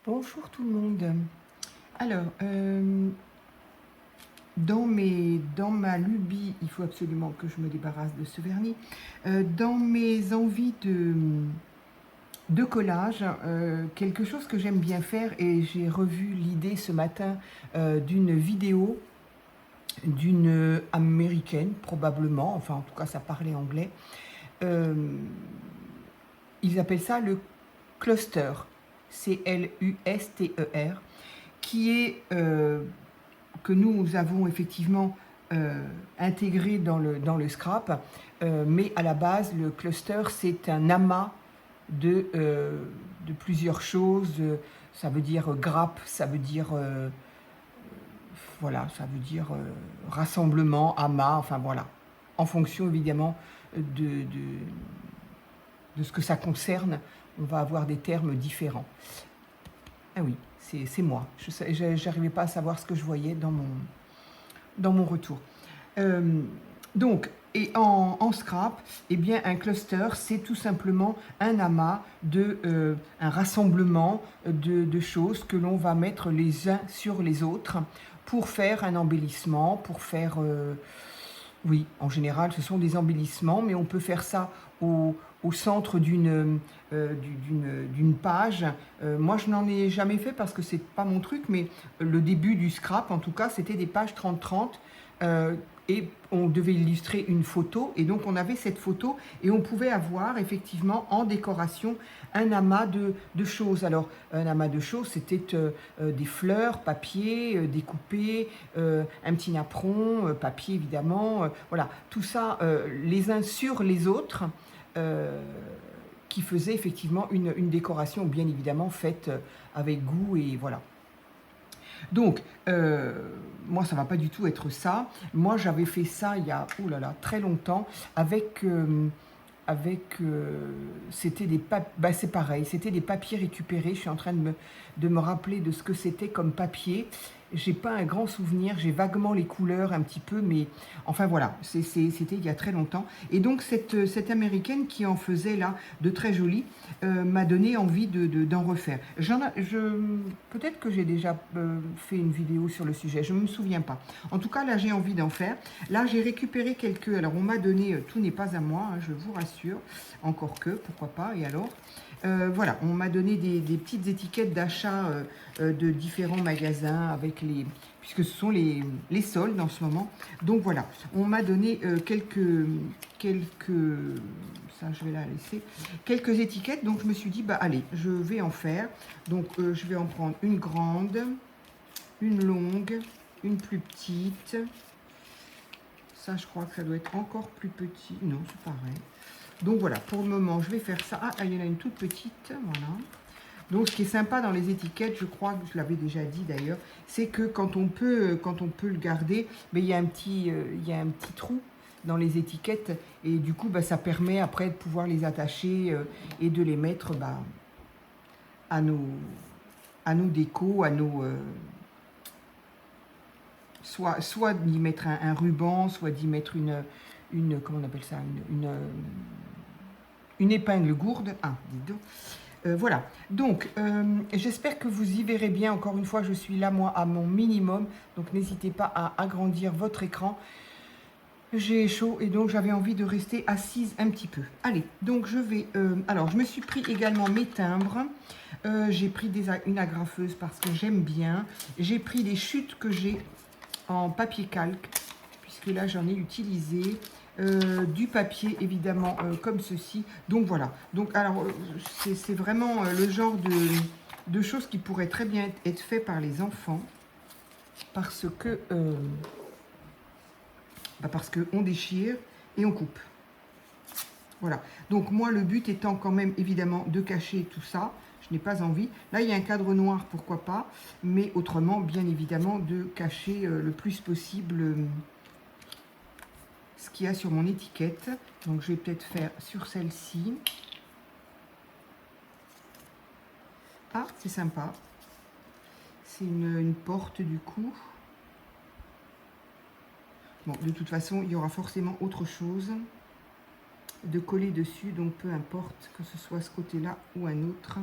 Bonjour tout le monde. Alors, dans ma lubie, il faut absolument que je me débarrasse de ce vernis. Dans mes envies de collage, quelque chose que j'aime bien faire, et j'ai revu l'idée ce matin d'une vidéo d'une américaine, probablement, enfin en tout cas ça parlait anglais. Euh, Ils appellent ça le cluster, C-L-U-S-T-E-R, qui est que nous avons effectivement intégré dans le scrap, mais à la base, le cluster, c'est un amas de plusieurs choses. Ça veut dire grappe, ça veut dire voilà, ça veut dire rassemblement, amas, enfin voilà, en fonction évidemment de ce que ça concerne, on va avoir des termes différents. Ah oui, c'est moi. Je n'arrivais pas à savoir ce que je voyais dans mon retour. Euh, donc, et en scrap, eh bien, un cluster, c'est tout simplement un amas, un rassemblement de choses que l'on va mettre les uns sur les autres pour faire un embellissement, pour faire... oui, en général, ce sont des embellissements, mais on peut faire ça au centre d'une page. Moi, je n'en ai jamais fait parce que c'est pas mon truc, mais le début du scrap, en tout cas, c'était des pages 30-30. Et on devait illustrer une photo, et donc on avait cette photo, et on pouvait avoir effectivement en décoration un amas de choses. Alors, un amas de choses, c'était des fleurs, papier, découpé, un petit napperon, papier évidemment, voilà, tout ça les uns sur les autres, euh, qui faisait effectivement une décoration bien évidemment faite avec goût et voilà. Donc, moi, ça ne va pas du tout être ça. Moi, j'avais fait ça il y a oh là là, très longtemps c'était des bah, c'est pareil, c'était des papiers récupérés. Je suis en train de me rappeler de ce que c'était comme papier. J'ai pas un grand souvenir, j'ai vaguement les couleurs un petit peu, mais enfin voilà, c'était il y a très longtemps. Et donc cette américaine qui en faisait là de très jolies m'a donné envie d'en refaire. Peut-être que j'ai déjà fait une vidéo sur le sujet, je ne me souviens pas. En tout cas, là j'ai envie d'en faire. Là j'ai récupéré quelques, alors on m'a donné, tout n'est pas à moi, hein, je vous rassure, encore que, pourquoi pas, et alors voilà, on m'a donné des petites étiquettes d'achat de différents magasins avec puisque ce sont les soldes en ce moment. Donc voilà, on m'a donné ça je vais la laisser, quelques étiquettes. Donc je me suis dit, bah allez, je vais en faire. Donc je vais en prendre une grande, une longue, une plus petite. Ça, je crois que ça doit être encore plus petit. Non, c'est pareil. Donc voilà, pour le moment, je vais faire ça. Ah, il y en a une toute petite, voilà. Donc, ce qui est sympa dans les étiquettes, je crois que je l'avais déjà dit d'ailleurs, c'est que quand on peut le garder, mais il y a il y a un petit trou dans les étiquettes, et du coup, bah, ça permet après de pouvoir les attacher et de les mettre bah, à nos décos, soit d'y mettre un ruban, soit d'y mettre comment on appelle ça, une épingle gourde. Ah, dis donc. Voilà, donc j'espère que vous y verrez bien. Encore une fois, je suis là, moi, à mon minimum. Donc n'hésitez pas à agrandir votre écran. J'ai chaud et donc j'avais envie de rester assise un petit peu. Allez, donc je vais... alors, je me suis pris également mes timbres. J'ai pris une agrafeuse parce que j'aime bien. J'ai pris des chutes que j'ai en papier calque, puisque là, j'en ai utilisé. Du papier évidemment comme ceci, donc voilà. Donc alors c'est vraiment le genre de choses qui pourraient très bien être fait par les enfants, parce que on déchire et on coupe, voilà. Donc moi, le but étant quand même évidemment de cacher tout ça, je n'ai pas envie. Là, il y a un cadre noir, pourquoi pas, mais autrement, bien évidemment, de cacher le plus possible ce qu'il y a sur mon étiquette. Donc je vais peut-être faire sur celle-ci. Ah, c'est sympa. C'est une porte du coup. Bon, de toute façon, il y aura forcément autre chose de coller dessus, donc peu importe que ce soit ce côté-là ou un autre.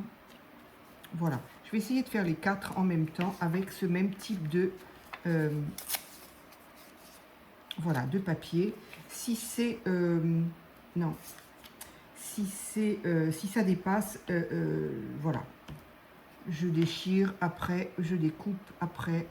Voilà. Je vais essayer de faire les 4 en même temps avec ce même type de, voilà, de papier. Si c'est, non, si c'est, si ça dépasse, voilà, je déchire après, je découpe après.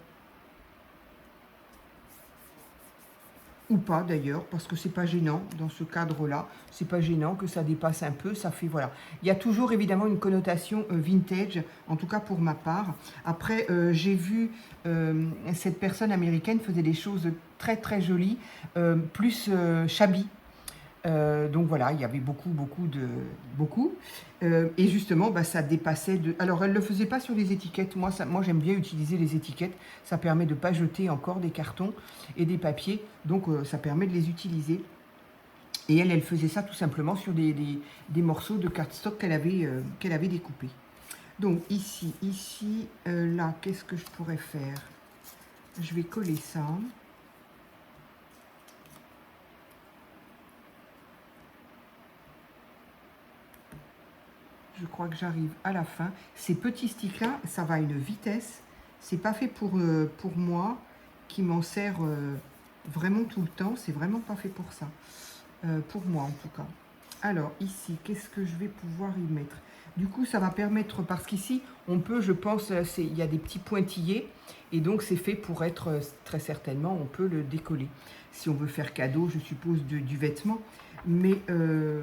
Ou pas d'ailleurs, parce que c'est pas gênant dans ce cadre-là. C'est pas gênant que ça dépasse un peu, ça fait, voilà. Il y a toujours évidemment une connotation vintage, en tout cas pour ma part. Après, j'ai vu cette personne américaine faisait des choses très très jolies, plus shabby. Donc voilà, il y avait beaucoup. Et justement, bah, ça dépassait de... Alors, elle ne le faisait pas sur les étiquettes. Moi, j'aime bien utiliser les étiquettes. Ça permet de ne pas jeter encore des cartons et des papiers. Donc, ça permet de les utiliser. Et elle faisait ça tout simplement sur des morceaux de cardstock qu'elle avait découpés. Donc, ici, là, qu'est-ce que je pourrais faire? Je vais coller ça. Je crois que j'arrive à la fin. Ces petits sticks là, ça va à une vitesse. C'est pas fait pour moi qui m'en sert vraiment tout le temps. C'est vraiment pas fait pour ça. Pour moi en tout cas. Alors ici, qu'est-ce que je vais pouvoir y mettre? Du coup, ça va permettre, parce qu'ici, on peut, je pense, il y a des petits pointillés. Et donc, c'est fait pour être, très certainement, on peut le décoller. Si on veut faire cadeau, je suppose, du vêtement. Mais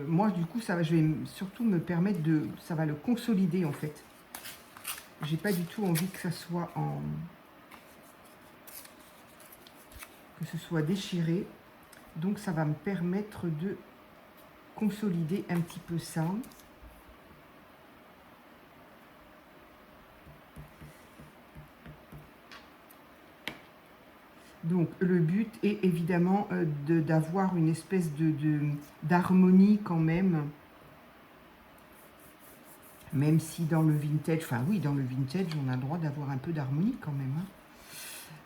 moi, du coup, je vais surtout me permettre de... Ça va le consolider, en fait. J'ai pas du tout envie que ça soit en... que ce soit déchiré. Donc, ça va me permettre de consolider un petit peu ça. Donc, le but est évidemment d'avoir une espèce d'harmonie quand même. Même si dans le vintage, enfin oui, dans le vintage, on a le droit d'avoir un peu d'harmonie quand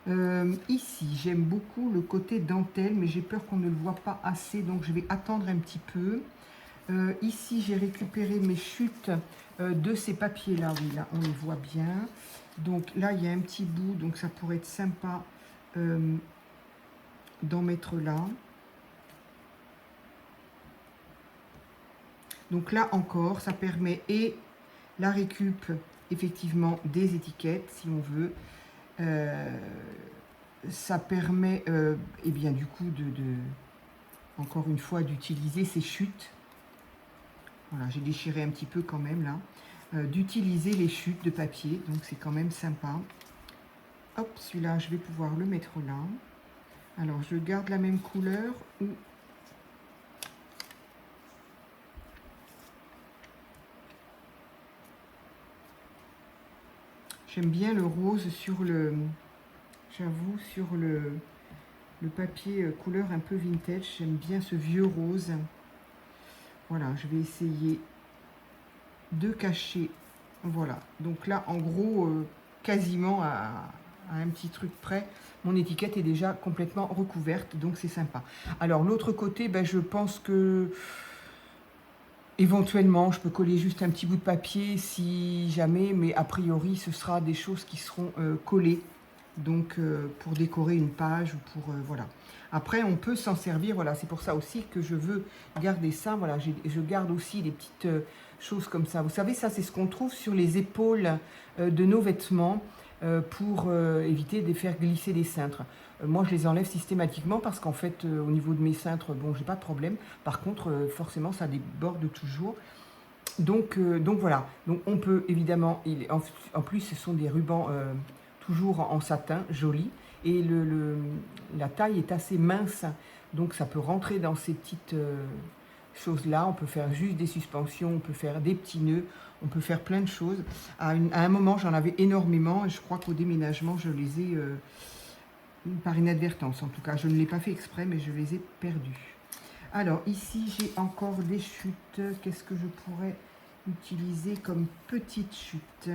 même. Ici, j'aime beaucoup le côté dentelle, mais j'ai peur qu'on ne le voit pas assez, donc je vais attendre un petit peu. Ici, j'ai récupéré mes chutes de ces papiers-là. Oui, là, on les voit bien. Donc là, il y a un petit bout, donc ça pourrait être sympa d'en mettre là. Donc là encore, ça permet et la récup, effectivement, des étiquettes, si on veut. Ça permet, et bien du coup, encore une fois, d'utiliser ces chutes. Voilà, j'ai déchiré un petit peu quand même là. D'utiliser les chutes de papier, donc c'est quand même sympa. Hop, celui-là, je vais pouvoir le mettre là. Alors, je garde la même couleur ou... J'aime bien le rose sur le... J'avoue, sur le papier couleur un peu vintage. J'aime bien ce vieux rose. Voilà, je vais essayer de cacher. Voilà, donc là, en gros, quasiment à un petit truc près, mon étiquette est déjà complètement recouverte, donc c'est sympa. Alors, l'autre côté, ben, je pense que éventuellement, je peux coller juste un petit bout de papier si jamais, mais a priori, ce sera des choses qui seront collées, donc pour décorer une page ou pour, voilà. Après, on peut s'en servir, voilà, c'est pour ça aussi que je veux garder ça, voilà, je garde aussi les petites choses comme ça. Vous savez, ça, c'est ce qu'on trouve sur les épaules de nos vêtements pour éviter de faire glisser des cintres. Moi, je les enlève systématiquement parce qu'en fait, au niveau de mes cintres, bon, j'ai pas de problème. Par contre, forcément, ça déborde toujours. Donc voilà. Donc on peut évidemment, en plus, ce sont des rubans toujours en satin, jolis. Et la taille est assez mince, donc ça peut rentrer dans ces petites choses-là. On peut faire juste des suspensions, on peut faire des petits nœuds, on peut faire plein de choses. À un moment, j'en avais énormément et je crois qu'au déménagement, je les ai, par inadvertance en tout cas, je ne l'ai pas fait exprès, mais je les ai perdus. Alors ici, j'ai encore des chutes. Qu'est-ce que je pourrais utiliser comme petite chute?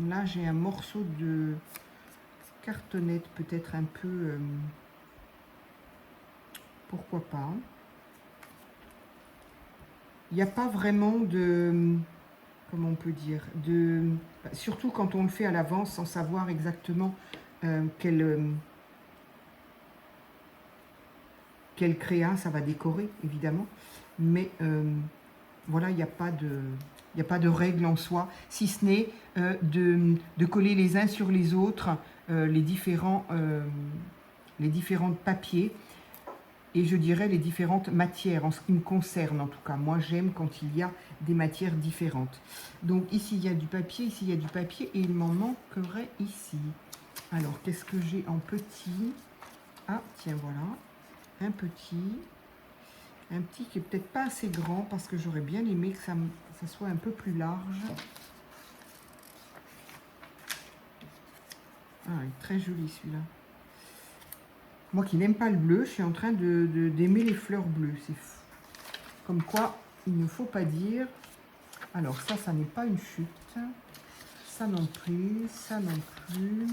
Là, j'ai un morceau de cartonnette, peut-être un peu... pourquoi pas. Il n'y a pas vraiment de... comment on peut dire, surtout quand on le fait à l'avance sans savoir exactement quel créa ça va décorer, évidemment. Mais voilà, il n'y a pas de règle en soi, si ce n'est de coller les uns sur les autres les différents papiers, et je dirais les différentes matières, en ce qui me concerne en tout cas. Moi, j'aime quand il y a des matières différentes. Donc ici, il y a du papier, ici, il y a du papier, et il m'en manquerait ici. Alors, qu'est-ce que j'ai en petit? Ah, tiens, voilà. Un petit qui est peut-être pas assez grand, parce que j'aurais bien aimé que ça soit un peu plus large. Ah, il est très joli celui-là. Moi qui n'aime pas le bleu, je suis en train d'aimer les fleurs bleues. C'est comme quoi, il ne faut pas dire. Alors ça n'est pas une chute. Ça non plus, ça non plus.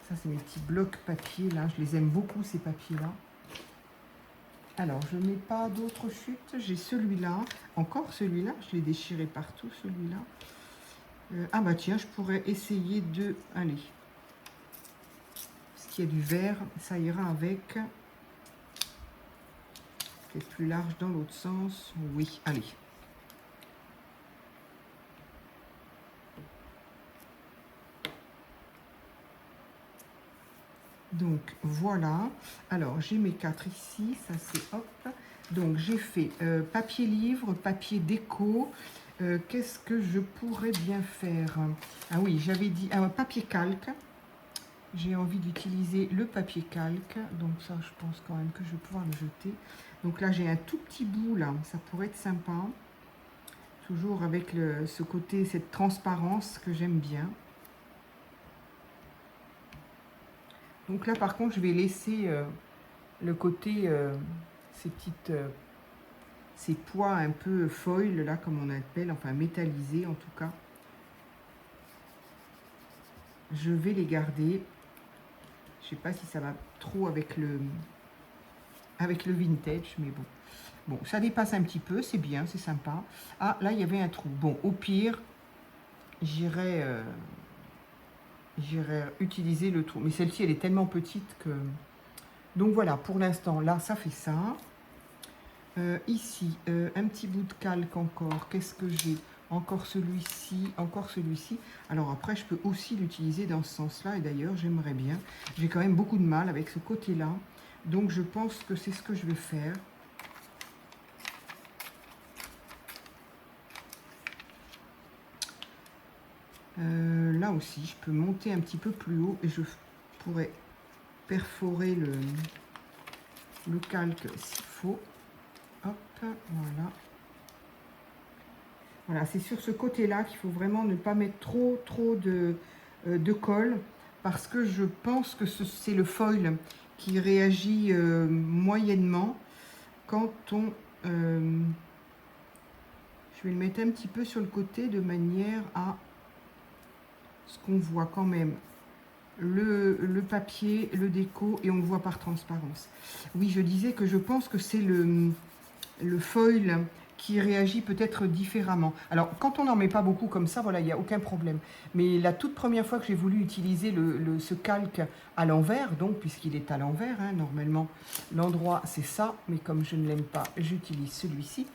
Ça, c'est mes petits blocs papier, là. Je les aime beaucoup, ces papiers-là. Alors, je n'ai pas d'autres chutes. J'ai celui-là. Encore celui-là. Je l'ai déchiré partout, celui-là. Ah bah tiens, je pourrais essayer de... Allez. Parce qu'il y a du vert, ça ira avec. Peut-être plus large dans l'autre sens. Oui, allez. Donc voilà, alors j'ai mes 4 ici, ça c'est hop. Donc j'ai fait papier livre, papier déco. Qu'est-ce que je pourrais bien faire? Ah oui, j'avais dit papier calque. J'ai envie d'utiliser le papier calque, donc ça je pense quand même que je vais pouvoir le jeter. Donc là j'ai un tout petit bout là, ça pourrait être sympa. Toujours avec ce côté, cette transparence que j'aime bien. Donc là, par contre, je vais laisser le côté, ces poids un peu foil, là, comme on appelle, enfin métallisés en tout cas. Je vais les garder. Je sais pas si ça va trop avec le vintage, mais bon. Bon, ça dépasse un petit peu, c'est bien, c'est sympa. Ah, là, il y avait un trou. Bon, au pire, j'irai utiliser le trou. Mais celle-ci, elle est tellement petite que... Donc voilà, pour l'instant, là, ça fait ça. Ici, un petit bout de calque encore. Qu'est-ce que j'ai? Encore celui-ci, encore celui-ci. Alors après, je peux aussi l'utiliser dans ce sens-là. Et d'ailleurs, j'aimerais bien. J'ai quand même beaucoup de mal avec ce côté-là. Donc, je pense que c'est ce que je vais faire. Là aussi, je peux monter un petit peu plus haut. Et je pourrais perforer le calque s'il faut. Hop, voilà. Voilà, c'est sur ce côté-là qu'il faut vraiment ne pas mettre trop de colle, parce que je pense que c'est le foil qui réagit moyennement quand on... je vais le mettre un petit peu sur le côté de manière à ce qu'on voit quand même le papier, le déco, et on le voit par transparence. Oui, je disais que je pense que c'est le foil qui réagit peut-être différemment. Alors, quand on n'en met pas beaucoup comme ça, voilà, il n'y a aucun problème. Mais la toute première fois que j'ai voulu utiliser ce calque à l'envers, donc, puisqu'il est à l'envers, hein, normalement, l'endroit, c'est ça, mais comme je ne l'aime pas, j'utilise celui-ci.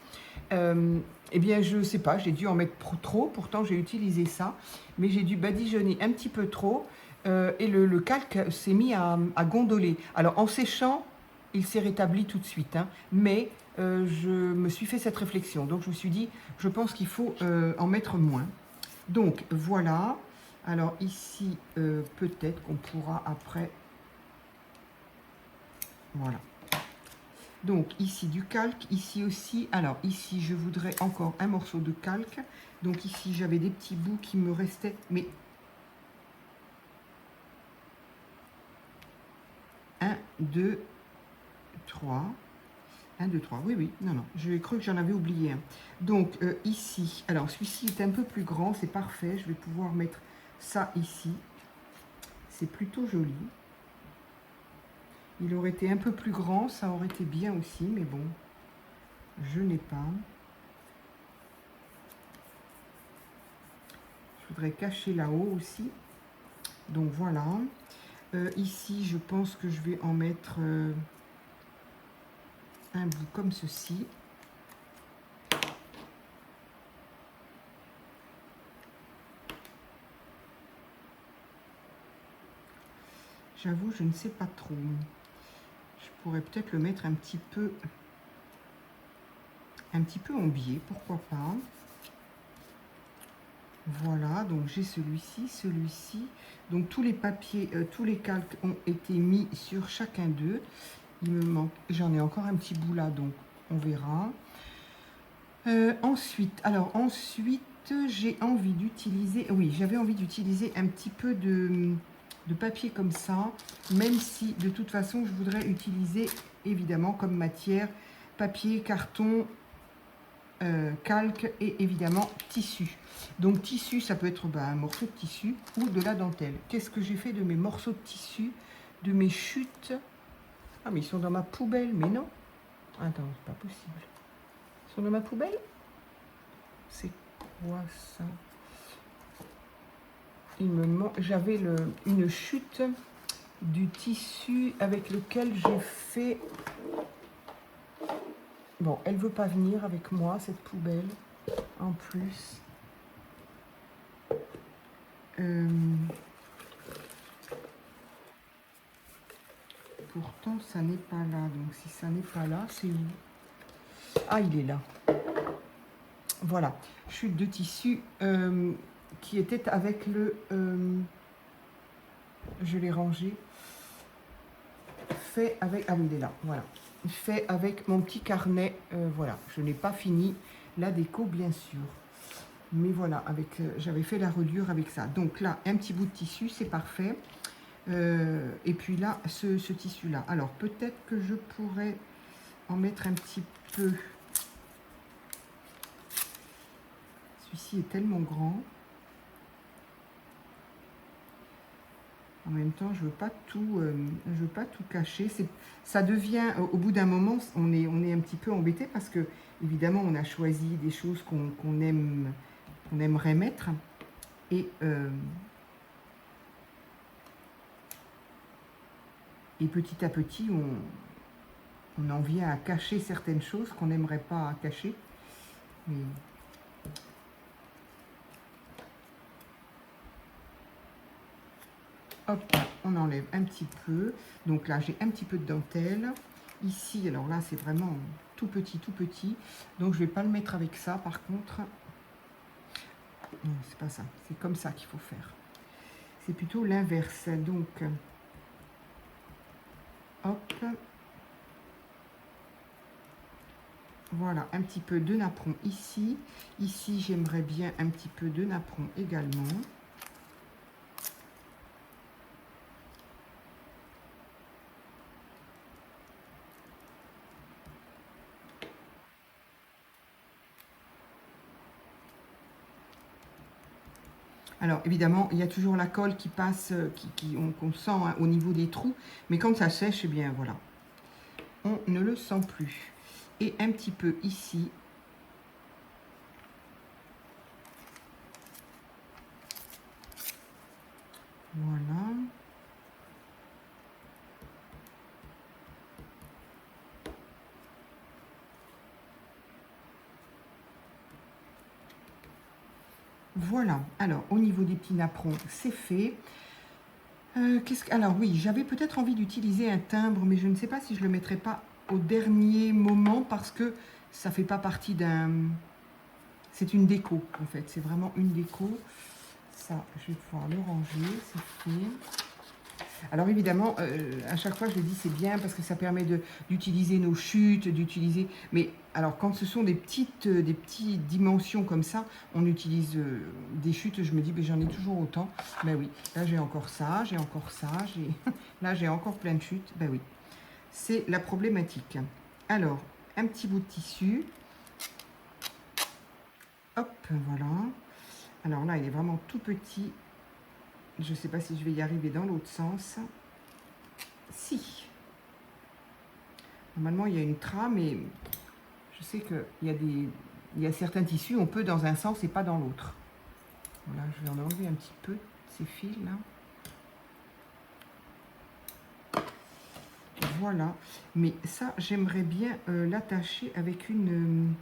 Eh bien, je ne sais pas, j'ai dû en mettre trop, pourtant j'ai utilisé ça, mais j'ai dû badigeonner un petit peu trop, et le calque s'est mis à gondoler. Alors, en séchant, il s'est rétabli tout de suite, hein, mais je me suis fait cette réflexion. Donc, je me suis dit, je pense qu'il faut en mettre moins. Donc, voilà. Alors, ici, peut-être qu'on pourra après... Voilà. Donc, ici, du calque. Ici aussi. Alors, ici, je voudrais encore un morceau de calque. Donc, ici, j'avais des petits bouts qui me restaient. Mais... 1, 2, 3... 1, 2, 3, oui, oui, non, non, j'ai cru que j'en avais oublié un. Donc, ici, alors celui-ci est un peu plus grand, c'est parfait, je vais pouvoir mettre ça ici. C'est plutôt joli. Il aurait été un peu plus grand, ça aurait été bien aussi, mais bon, je n'ai pas. voudrais cacher là-haut aussi. Donc voilà. Ici, je pense que je vais en mettre un bout comme ceci. J'avoue, je ne sais pas trop. Je pourrais peut-être le mettre un petit peu en biais, pourquoi pas. Voilà, donc j'ai celui-ci, celui-ci. Donc tous les papiers, tous les calques ont été mis sur chacun d'eux. Il me manque, j'en ai encore un petit bout là, donc on verra. Ensuite, j'ai envie d'utiliser, oui, j'avais envie d'utiliser un petit peu de papier comme ça, même si de toute façon, je voudrais utiliser évidemment comme matière papier, carton, calque et évidemment tissu. Donc tissu, ça peut être un morceau de tissu ou de la dentelle. Qu'est-ce que j'ai fait de mes morceaux de tissu, de mes chutes? Ah, mais ils sont dans ma poubelle, mais non. Attends, c'est pas possible. Ils sont dans ma poubelle? C'est quoi ça? J'avais une chute du tissu avec lequel j'ai fait... Bon, elle veut pas venir avec moi, cette poubelle, en plus. Pourtant, ça n'est pas là. Donc, si ça n'est pas là, c'est où? Ah, il est là. Voilà, chute de tissu qui était avec le... je l'ai rangé. Fait avec... Ah oui, il est là, voilà. Fait avec mon petit carnet, voilà. Je n'ai pas fini la déco, bien sûr. Mais voilà, j'avais fait la reliure avec ça. Donc là, un petit bout de tissu, c'est parfait. Et puis là, ce tissu-là. Alors, peut-être que je pourrais en mettre un petit peu. Celui-ci est tellement grand. En même temps, je veux pas tout cacher. Ça devient, au bout d'un moment, on est un petit peu embêté parce que, évidemment, on a choisi des choses qu'on aimerait mettre. Et petit à petit, on en vient à cacher certaines choses qu'on n'aimerait pas cacher. Mais hop, on enlève un petit peu. Donc là, j'ai un petit peu de dentelle. Ici, alors là, c'est vraiment tout petit, tout petit. Donc, je ne vais pas le mettre avec ça, par contre. Non, c'est pas ça. C'est comme ça qu'il faut faire. C'est plutôt l'inverse. Donc, hop. Voilà, un petit peu de napperon ici. Ici, j'aimerais bien un petit peu de napperon également. Alors, évidemment, il y a toujours la colle qui passe, qu'on sent hein, au niveau des trous. Mais quand ça sèche, eh bien, voilà. On ne le sent plus. Et un petit peu ici. Voilà. Voilà. Alors, au niveau des petits napperons, c'est fait. Alors oui, j'avais peut-être envie d'utiliser un timbre, mais je ne sais pas si je le mettrai pas au dernier moment parce que ça fait pas partie d'un... C'est une déco, en fait. C'est vraiment une déco. Ça, je vais pouvoir le ranger. C'est fait. Alors évidemment, à chaque fois je le dis, c'est bien parce que ça permet d'utiliser nos chutes, d'utiliser... Mais alors quand ce sont des petites dimensions comme ça, on utilise des chutes, je me dis, ben, j'en ai toujours autant. Ben oui, là j'ai encore ça, là j'ai encore plein de chutes. Ben oui, c'est la problématique. Alors, un petit bout de tissu. Hop, voilà. Alors là, il est vraiment tout petit. Je ne sais pas si je vais y arriver dans l'autre sens. Si. Normalement, il y a une trame et je sais qu'il y a certains tissus, on peut dans un sens et pas dans l'autre. Voilà, je vais en enlever un petit peu ces fils là. Voilà, mais ça j'aimerais bien l'attacher avec une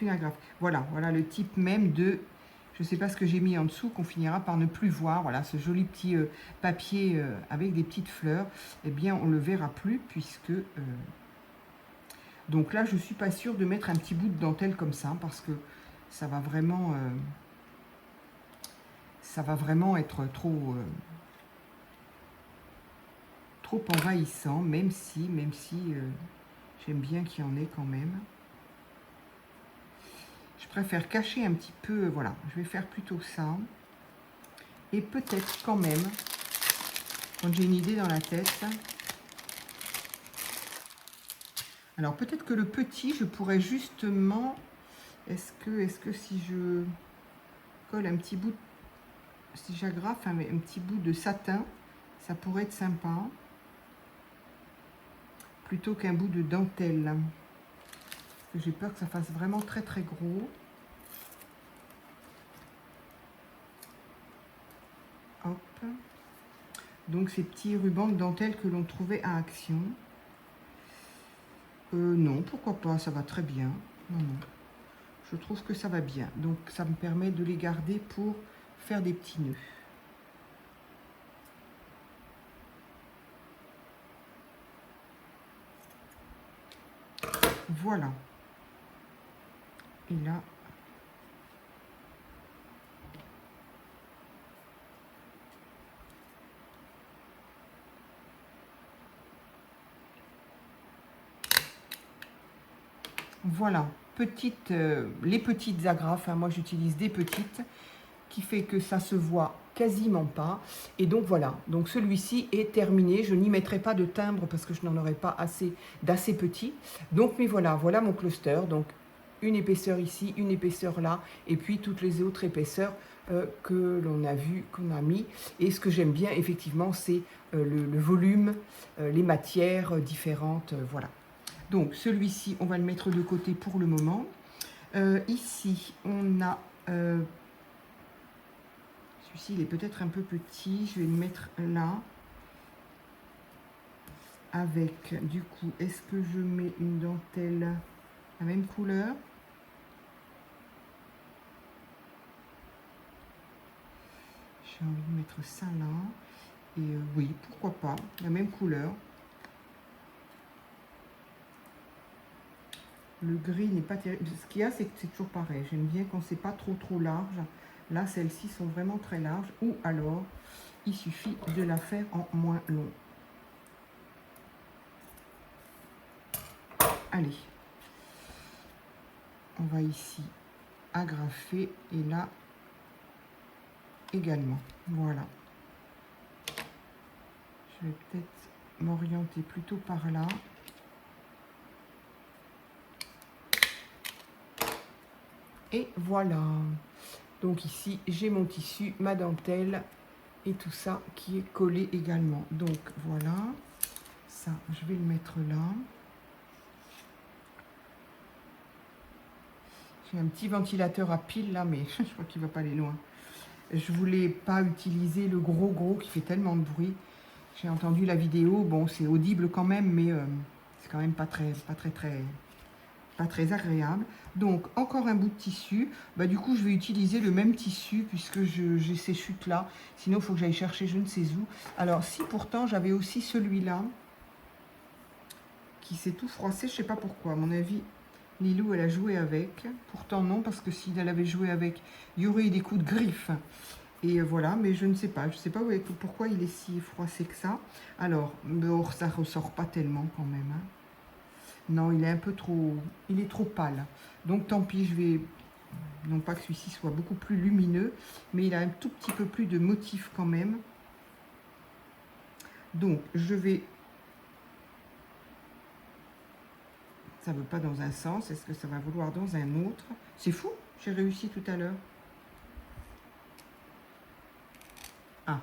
agrafe. Voilà, voilà le type même de, je ne sais pas ce que j'ai mis en dessous, qu'on finira par ne plus voir. Voilà, ce joli petit papier avec des petites fleurs, eh bien on ne le verra plus puisque... donc là je ne suis pas sûre de mettre un petit bout de dentelle comme ça parce que ça va vraiment être trop envahissant, même si j'aime bien qu'il y en ait quand même. Je préfère cacher un petit peu, voilà, je vais faire plutôt ça. Et peut-être quand même, quand j'ai une idée dans la tête, alors peut-être que le petit, je pourrais justement, est-ce que si je colle un petit bout, si j'agrafe un petit bout de satin, ça pourrait être sympa, plutôt qu'un bout de dentelle. Parce que j'ai peur que ça fasse vraiment très très gros. Hop. Donc ces petits rubans de dentelle que l'on trouvait à Action. Non, pourquoi pas, ça va très bien. Non, non. Je trouve que ça va bien. Donc ça me permet de les garder pour faire des petits nœuds. Voilà. Et là, voilà, les petites agrafes, hein, moi j'utilise des petites, qui fait que ça se voit quasiment pas. Et donc voilà, donc celui-ci est terminé. Je n'y mettrai pas de timbre parce que je n'en aurai pas assez d'assez petit. Donc mais voilà, voilà mon cluster. Donc une épaisseur ici, une épaisseur là, et puis toutes les autres épaisseurs que l'on a vu, qu'on a mis. Et ce que j'aime bien effectivement, c'est le volume, les matières différentes, voilà. Donc celui-ci, on va le mettre de côté pour le moment. Ici, on a... celui-ci, il est peut-être un peu petit. Je vais le mettre là. Avec, du coup, est-ce que je mets une dentelle la même couleur? J'ai envie de mettre ça là. Et oui, pourquoi pas, la même couleur. Le gris n'est pas terrible. Ce qu'il y a, c'est que c'est toujours pareil. J'aime bien quand c'est pas trop large. Là, celles-ci sont vraiment très larges. Ou alors, il suffit de la faire en moins long. Allez. On va ici agrafer. Et là, également. Voilà. Je vais peut-être m'orienter plutôt par là. Et voilà. Donc ici, j'ai mon tissu, ma dentelle et tout ça qui est collé également. Donc voilà. Ça, je vais le mettre là. J'ai un petit ventilateur à pile là, mais je crois qu'il ne va pas aller loin. Je voulais pas utiliser le gros qui fait tellement de bruit. J'ai entendu la vidéo. Bon, c'est audible quand même, mais c'est quand même pas très agréable. Donc encore un bout de tissu. Bah, du coup je vais utiliser le même tissu puisque j'ai ces chutes là, sinon il faut que j'aille chercher je ne sais où. Alors si pourtant j'avais aussi celui-là qui s'est tout froissé, je sais pas pourquoi, à mon avis Lilou elle a joué avec, pourtant non, parce que si elle avait joué avec, il y aurait eu des coups de griffe. Et voilà, mais je ne sais pas pourquoi il est si froissé que ça. Alors, ça ressort pas tellement quand même, hein. Non, il est un peu trop... il est trop pâle. Donc tant pis, je vais... non pas que celui-ci soit beaucoup plus lumineux, mais il a un tout petit peu plus de motif quand même. Donc je vais... ça ne veut pas dans un sens, est-ce que ça va vouloir dans un autre? C'est fou, j'ai réussi tout à l'heure. Ah.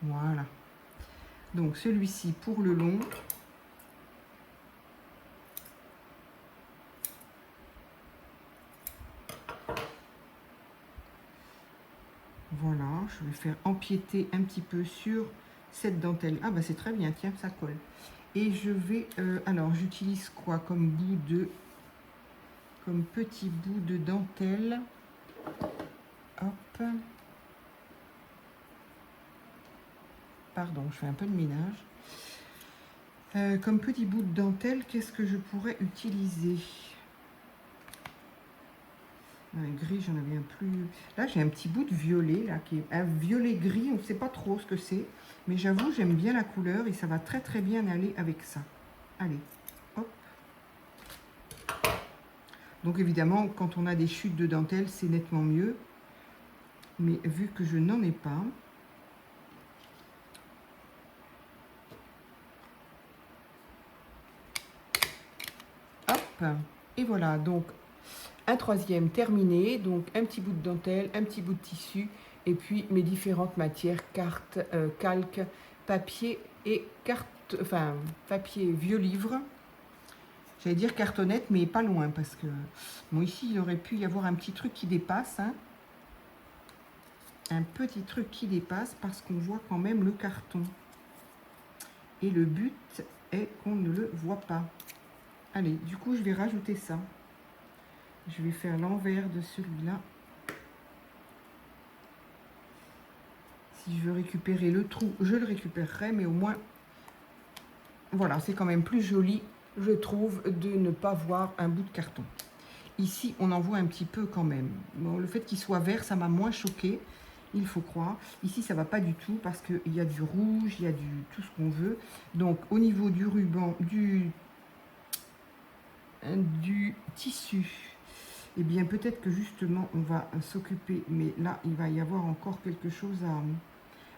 Voilà. Donc celui-ci pour le long. Voilà, je vais faire empiéter un petit peu sur cette dentelle. Ah bah c'est très bien, tiens, ça colle. Et je vais, alors j'utilise quoi comme comme petit bout de dentelle. Hop. Pardon, je fais un peu de ménage. Comme petit bout de dentelle, qu'est-ce que je pourrais utiliser? Un gris, j'en avais un plus... Là, j'ai un petit bout de violet, là, qui est un violet gris. On ne sait pas trop ce que c'est. Mais j'avoue, j'aime bien la couleur et ça va très très bien aller avec ça. Allez, hop. Donc évidemment, quand on a des chutes de dentelle, c'est nettement mieux. Mais vu que je n'en ai pas... Hop. Et voilà, donc un troisième terminé. Donc un petit bout de dentelle, un petit bout de tissu. Et puis mes différentes matières, cartes, calque, papier et carte, enfin papier vieux livre. J'allais dire cartonnette, mais pas loin, parce que bon, ici il aurait pu y avoir un petit truc qui dépasse, hein. Un petit truc qui dépasse, parce qu'on voit quand même le carton. Et le but est qu'on ne le voit pas. Allez, du coup je vais rajouter ça. Je vais faire l'envers de celui-là. Si je veux récupérer le trou, je le récupérerai, mais au moins, voilà, c'est quand même plus joli, je trouve, de ne pas voir un bout de carton. Ici, on en voit un petit peu quand même. Bon, le fait qu'il soit vert, ça m'a moins choqué, il faut croire. Ici, ça ne va pas du tout parce qu'il y a du rouge, il y a tout ce qu'on veut. Donc, au niveau du ruban, du tissu, eh bien, peut-être que justement, on va s'occuper. Mais là, il va y avoir encore quelque chose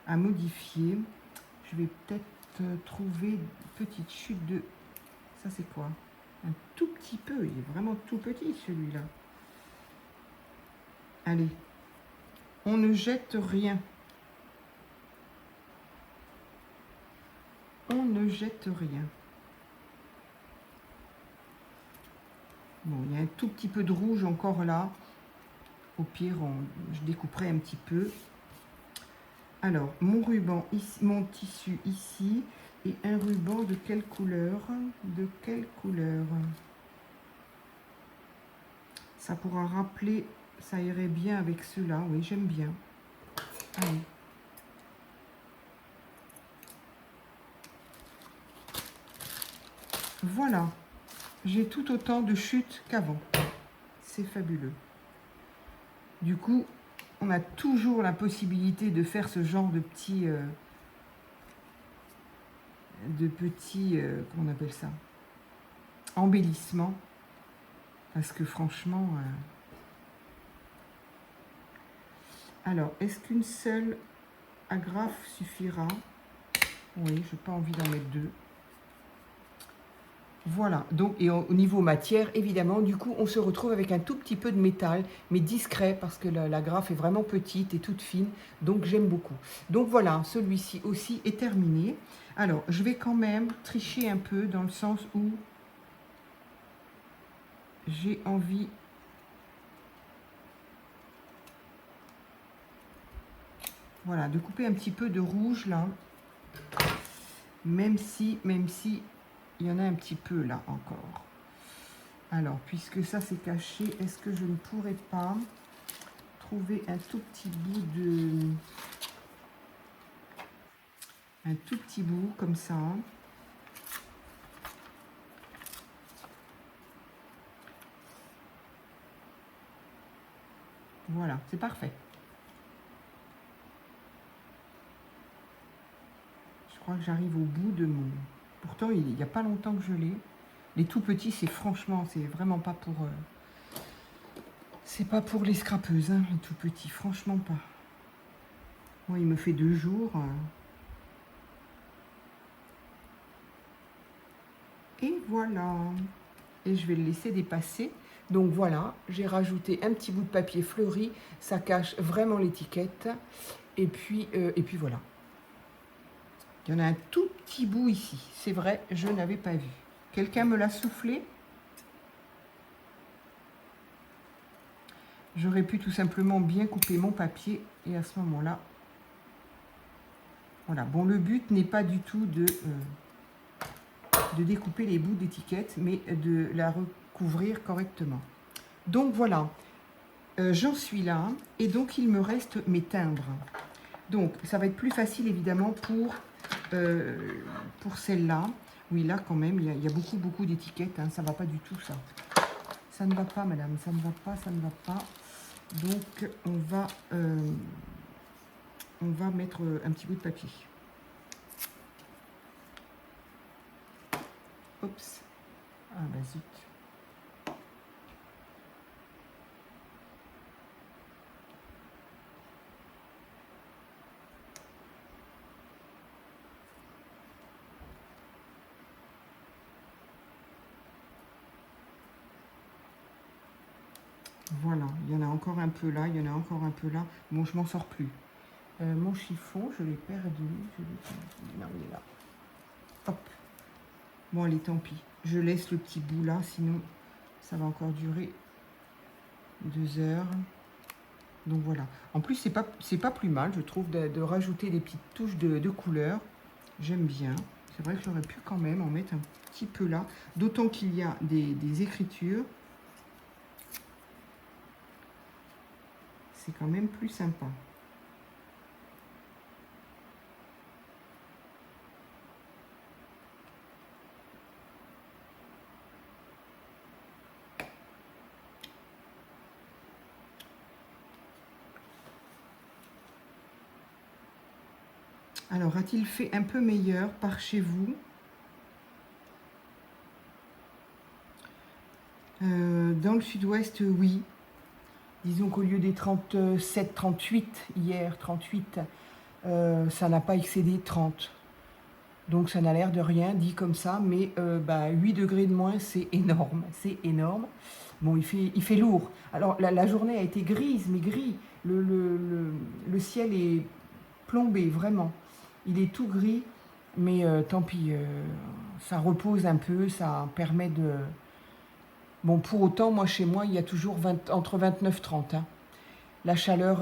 à modifier. Je vais peut-être trouver une petite chute de... Ça, c'est quoi? Un tout petit peu. Il est vraiment tout petit, celui-là. Allez. On ne jette rien. On ne jette rien. Bon, il y a un tout petit peu de rouge encore là. Au pire, je découperai un petit peu. Alors, mon ruban, ici, mon tissu ici. Et un ruban de quelle couleur? De quelle couleur? Ça pourra rappeler, ça irait bien avec ceux-là. Oui, j'aime bien. Allez. Voilà. J'ai tout autant de chutes qu'avant. C'est fabuleux. Du coup, on a toujours la possibilité de faire ce genre de petits... comment on appelle ça? Embellissements. Parce que franchement... Alors, est-ce qu'une seule agrafe suffira? Oui, je n'ai pas envie d'en mettre deux. Voilà, donc et au niveau matière, évidemment, du coup, on se retrouve avec un tout petit peu de métal, mais discret, parce que la grafe est vraiment petite et toute fine, donc j'aime beaucoup. Donc voilà, celui-ci aussi est terminé. Alors, je vais quand même tricher un peu, dans le sens où j'ai envie... Voilà, de couper un petit peu de rouge, là, même si... Il y en a un petit peu là encore. Alors, puisque ça c'est caché, est-ce que je ne pourrais pas trouver un tout petit bout de... Un tout petit bout comme ça. Voilà, c'est parfait. Je crois que j'arrive au bout de mon... Pourtant, il n'y a pas longtemps que je l'ai. Les tout petits, c'est franchement, c'est vraiment pas pour... C'est pas pour les scrapeuses, hein, les tout petits, franchement pas. Moi, il me fait 2 jours. Et voilà. Et je vais le laisser dépasser. Donc voilà, j'ai rajouté un petit bout de papier fleuri. Ça cache vraiment l'étiquette. Et puis voilà. Il y en a un tout petit bout ici. C'est vrai, je n'avais pas vu. Quelqu'un me l'a soufflé? J'aurais pu tout simplement bien couper mon papier et à ce moment-là, voilà. Bon, le but n'est pas du tout de découper les bouts d'étiquette, mais de la recouvrir correctement. Donc voilà, j'en suis là, et donc il me reste mes timbres. Donc ça va être plus facile évidemment pour celle-là. Oui, là quand même, il y a beaucoup d'étiquettes, hein, ça ne va pas du tout ça. Ça ne va pas, madame, ça ne va pas, ça ne va pas. Donc on va mettre un petit bout de papier. Oups. Ah bah zut. Voilà, il y en a encore un peu là, il y en a encore un peu là. Bon, je m'en sors plus. Mon chiffon, je l'ai perdu. Non, il est là. Hop. Bon, allez, tant pis. Je laisse le petit bout là, sinon ça va encore durer 2 heures. Donc voilà. En plus, c'est pas plus mal, je trouve, de rajouter des petites touches de couleur. J'aime bien. C'est vrai que j'aurais pu quand même en mettre un petit peu là. D'autant qu'il y a des écritures. C'est quand même plus sympa. Alors, a-t-il fait un peu meilleur par chez vous? Dans le sud-ouest, oui. Disons qu'au lieu des 37, 38, hier, 38, ça n'a pas excédé 30. Donc ça n'a l'air de rien, dit comme ça, mais 8 degrés de moins, c'est énorme, c'est énorme. Bon, il fait lourd. Alors, la journée a été grise, mais gris. Le ciel est plombé, vraiment. Il est tout gris, mais tant pis, ça repose un peu, ça permet de... Bon, pour autant, moi, chez moi, il y a toujours entre 29 et 30. Hein. La chaleur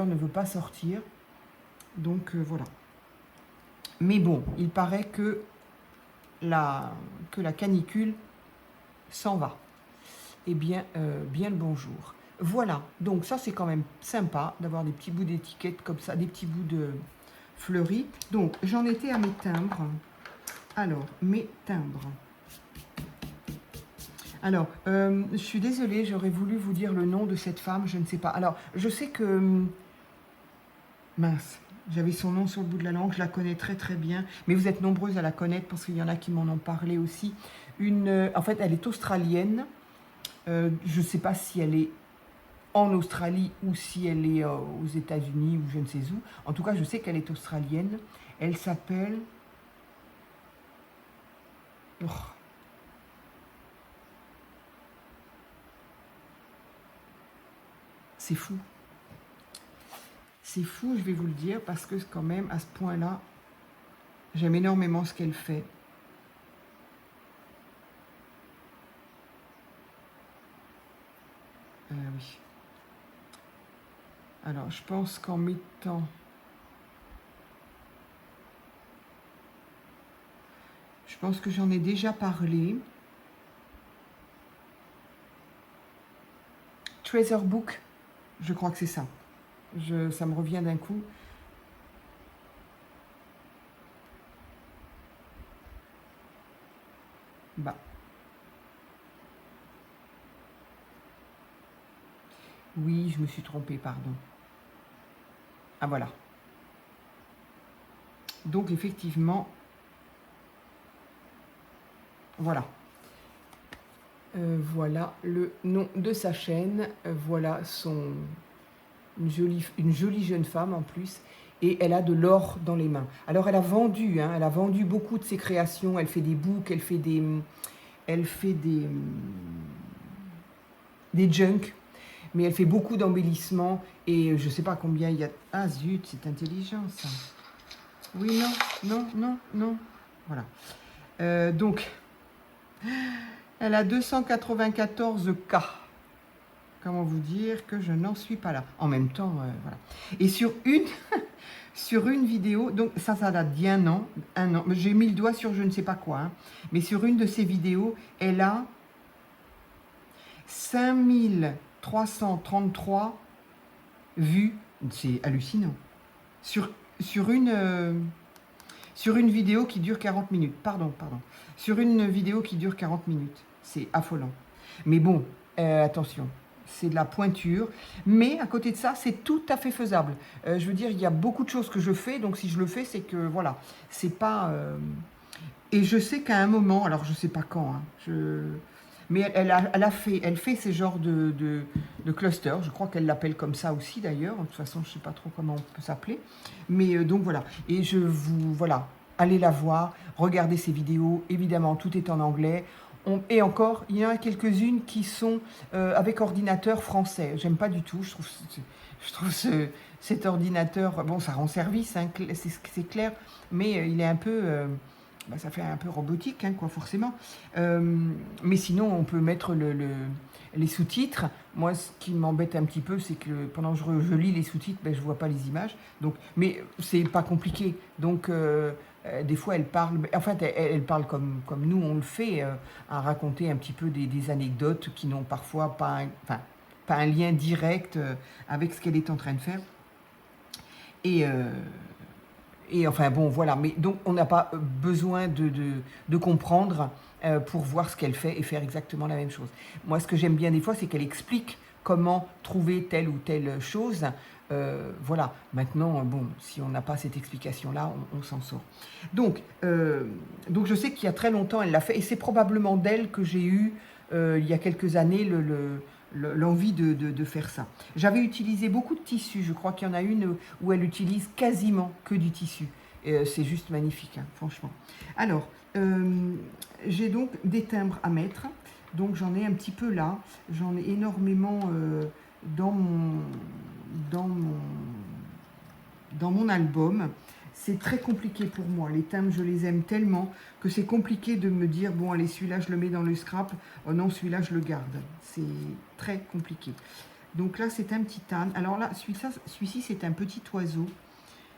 ne veut pas sortir, donc voilà. Mais bon, il paraît que la canicule s'en va. Eh bien, bien le bonjour. Voilà, donc ça c'est quand même sympa d'avoir des petits bouts d'étiquette comme ça, des petits bouts de fleuris. Donc j'en étais à mes timbres. Alors, mes timbres. Alors, je suis désolée, j'aurais voulu vous dire le nom de cette femme, je ne sais pas. Alors, je sais que... Mince, j'avais son nom sur le bout de la langue, je la connais très très bien. Mais vous êtes nombreuses à la connaître parce qu'il y en a qui m'en ont parlé aussi. En fait, elle est australienne. Je ne sais pas si elle est en Australie ou si elle est aux États-Unis ou je ne sais où. En tout cas, je sais qu'elle est australienne. Elle s'appelle... Oh. C'est fou. C'est fou, je vais vous le dire, parce que quand même, à ce point-là, j'aime énormément ce qu'elle fait. Oui. Alors, je pense qu'en mettant... Je pense que j'en ai déjà parlé. Treasure Book, je crois que c'est ça. Ça me revient d'un coup. Bah. Oui, je me suis trompée, pardon. Ah, voilà. Donc, effectivement, voilà. Voilà le nom de sa chaîne. Voilà une jolie jeune femme en plus. Et elle a de l'or dans les mains. Alors, elle a vendu, hein, elle a vendu beaucoup de ses créations. Elle fait des books, elle fait des junk. Mais elle fait beaucoup d'embellissements. Et je ne sais pas combien il y a... Ah zut, c'est intelligent ça. Oui, non. Voilà. Donc, elle a 294 K. comment vous dire que je n'en suis pas là. En même temps, voilà. Et sur une, sur une vidéo, donc ça date d'il y a un an. J'ai mis le doigt sur je ne sais pas quoi, hein, mais sur une de ces vidéos, elle a 5333 vues. C'est hallucinant. Sur, sur une, sur une vidéo qui dure 40 minutes. Pardon. Sur une vidéo qui dure 40 minutes. C'est affolant. Mais bon, attention, c'est de la pointure. Mais à côté de ça, c'est tout à fait faisable. Je veux dire, il y a beaucoup de choses que je fais. Donc si je le fais, c'est que, voilà, c'est pas... Et je sais qu'à un moment, alors je sais pas quand, hein, mais elle fait ces genres de clusters. Je crois qu'elle l'appelle comme ça aussi d'ailleurs. De toute façon, je sais pas trop comment on peut s'appeler. Mais donc voilà. Et voilà, allez la voir, regardez ses vidéos. Évidemment, tout est en anglais. Et encore, il y en a quelques-unes qui sont avec ordinateur français. J'aime pas du tout. Je trouve cet ordinateur, bon, ça rend service, hein, c'est clair, mais il est un peu... ça fait un peu robotique, hein, quoi, forcément. Mais sinon, on peut mettre les sous-titres. Moi, ce qui m'embête un petit peu, c'est que pendant que je lis les sous-titres, je ne vois pas les images. Donc, mais c'est pas compliqué. Donc, des fois, elle parle... En fait, elle parle comme nous, on le fait, à raconter un petit peu des anecdotes qui n'ont parfois pas un lien direct avec ce qu'elle est en train de faire. Et enfin bon, voilà, mais donc on n'a pas besoin de comprendre pour voir ce qu'elle fait et faire exactement la même chose. Moi, ce que j'aime bien des fois, c'est qu'elle explique comment trouver telle ou telle chose. Voilà, maintenant, bon, si on n'a pas cette explication-là, on s'en sort. Donc je sais qu'il y a très longtemps, elle l'a fait, et c'est probablement d'elle que j'ai eu, il y a quelques années, l'envie de faire ça. J'avais utilisé beaucoup de tissus, je crois qu'il y en a une où elle utilise quasiment que du tissu. C'est juste magnifique, hein, franchement. Alors, j'ai donc des timbres à mettre, donc j'en ai un petit peu là, j'en ai énormément dans mon album. C'est très compliqué pour moi. Les timbres, je les aime tellement que c'est compliqué de me dire, bon, allez, celui-là, je le mets dans le scrap. Oh non, celui-là, je le garde. C'est très compliqué. Donc là, c'est un petit âne. Alors là, celui-ci, c'est un petit oiseau.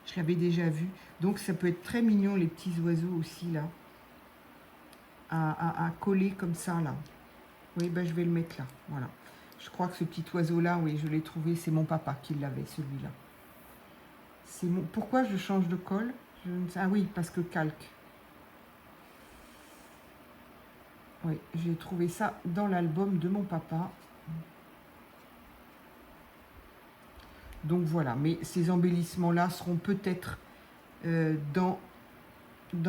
Je l'avais déjà vu. Donc, ça peut être très mignon, les petits oiseaux aussi, là. À coller comme ça, là. Oui, je vais le mettre là. Voilà. Je crois que ce petit oiseau-là, oui, je l'ai trouvé. C'est mon papa qui l'avait, celui-là. Pourquoi je change de colle? Ah oui, parce que calque. Oui, j'ai trouvé ça dans l'album de mon papa. Donc voilà, mais ces embellissements-là seront peut-être dans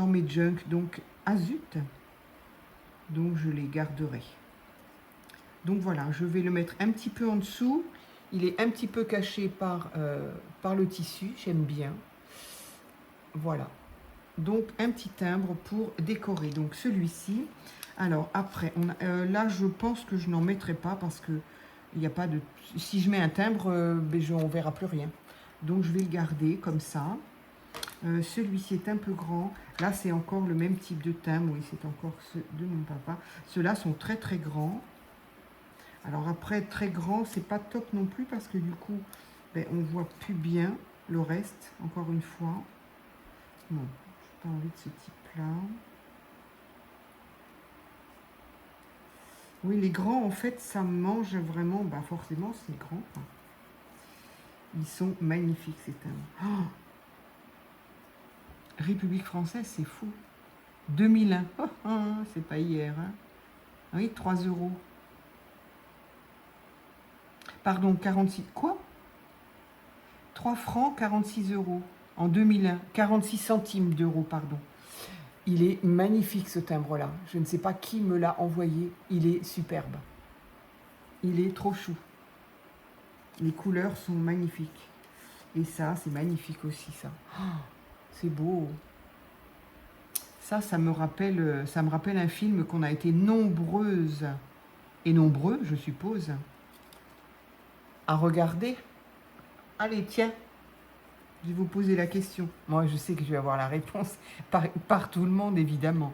mes junk. Donc, zut. Donc, je les garderai. Donc voilà, je vais le mettre un petit peu en dessous. Il est un petit peu caché par le tissu, j'aime bien. Voilà. Donc, un petit timbre pour décorer. Donc, celui-ci. Alors, après, là, je pense que je n'en mettrai pas parce que il n'y a pas de... Si je mets un timbre, on ne verra plus rien. Donc, je vais le garder comme ça. Celui-ci est un peu grand. Là, c'est encore le même type de timbre. Oui, c'est encore ceux de mon papa. Ceux-là sont très, très grands. Alors, après, très grand, c'est pas top non plus parce que du coup, on ne voit plus bien le reste, encore une fois. Non, je n'ai pas envie de ce type-là. Oui, les grands, en fait, ça mange vraiment. Forcément, c'est grand. Ils sont magnifiques, ces timbres. Oh, République française, c'est fou. 2001. C'est pas hier. Hein. Oui, 3 €. Pardon, 46. Quoi? 3 francs, 46 € en 2001. 46 centimes d'euros, pardon. Il est magnifique ce timbre-là. Je ne sais pas qui me l'a envoyé. Il est superbe. Il est trop chou. Les couleurs sont magnifiques. Et ça, c'est magnifique aussi, ça. Oh, c'est beau. Ça me rappelle un film qu'on a été nombreuses et nombreux, je suppose, à regarder. Allez, tiens. Je vais vous poser la question. Moi, je sais que je vais avoir la réponse par tout le monde, évidemment.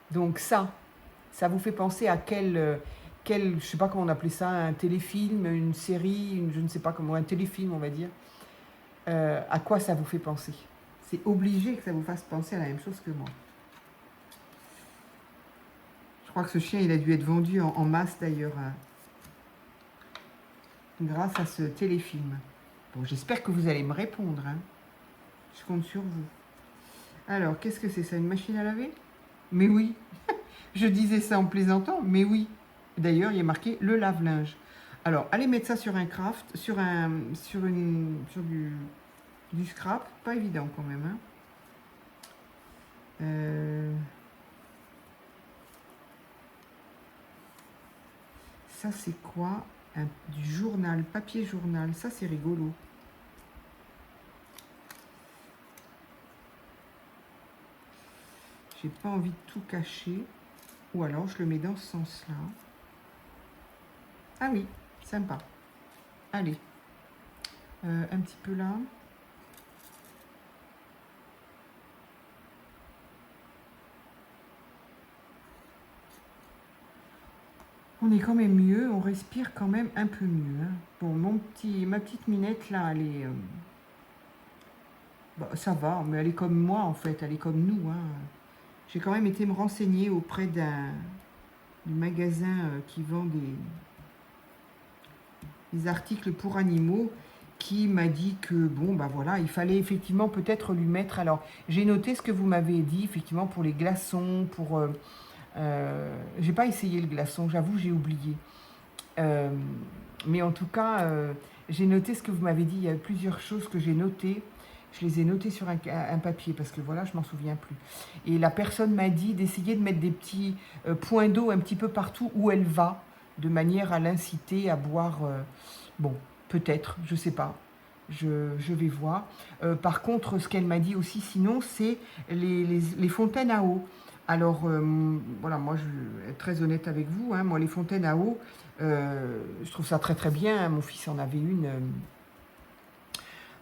Donc ça vous fait penser à quel je sais pas comment on appelait ça, un téléfilm, une série, je ne sais pas comment, un téléfilm on va dire, à quoi ça vous fait penser? C'est obligé que ça vous fasse penser à la même chose que moi. Je crois que ce chien, il a dû être vendu en masse d'ailleurs, grâce à ce téléfilm. Bon, j'espère que vous allez me répondre, hein. Je compte sur vous. Alors, qu'est-ce que c'est ça, une machine à laver? Mais oui, je disais ça en plaisantant, mais oui. D'ailleurs, il y a marqué le lave-linge. Alors, allez mettre ça sur un craft, sur du scrap, pas évident quand même, hein. Ça, c'est quoi? Du journal, papier journal. Ça, c'est rigolo. J'ai pas envie de tout cacher. Ou alors, je le mets dans ce sens-là. Ah oui, sympa. Allez. Un petit peu là. On est quand même mieux, on respire quand même un peu mieux, hein. Bon, ma petite Minette là, elle est... bah, ça va, mais elle est comme moi en fait, elle est comme nous, hein. J'ai quand même été me renseigner auprès du magasin qui vend des articles pour animaux, qui m'a dit que bon, bah voilà, il fallait effectivement peut-être lui mettre... Alors, j'ai noté ce que vous m'avez dit, effectivement, pour les glaçons, pour... j'ai pas essayé le glaçon, j'avoue, j'ai oublié. Mais en tout cas, j'ai noté ce que vous m'avez dit. Il y a plusieurs choses que j'ai notées. Je les ai notées sur un papier parce que voilà, je m'en souviens plus. Et la personne m'a dit d'essayer de mettre des petits points d'eau un petit peu partout où elle va, de manière à l'inciter à boire. Bon, peut-être, je sais pas. Je vais voir. Par contre, ce qu'elle m'a dit aussi, sinon, c'est les fontaines à eau. Alors, voilà, moi, je vais être très honnête avec vous, hein, moi, les fontaines à eau, je trouve ça très très bien, hein. Mon fils en avait une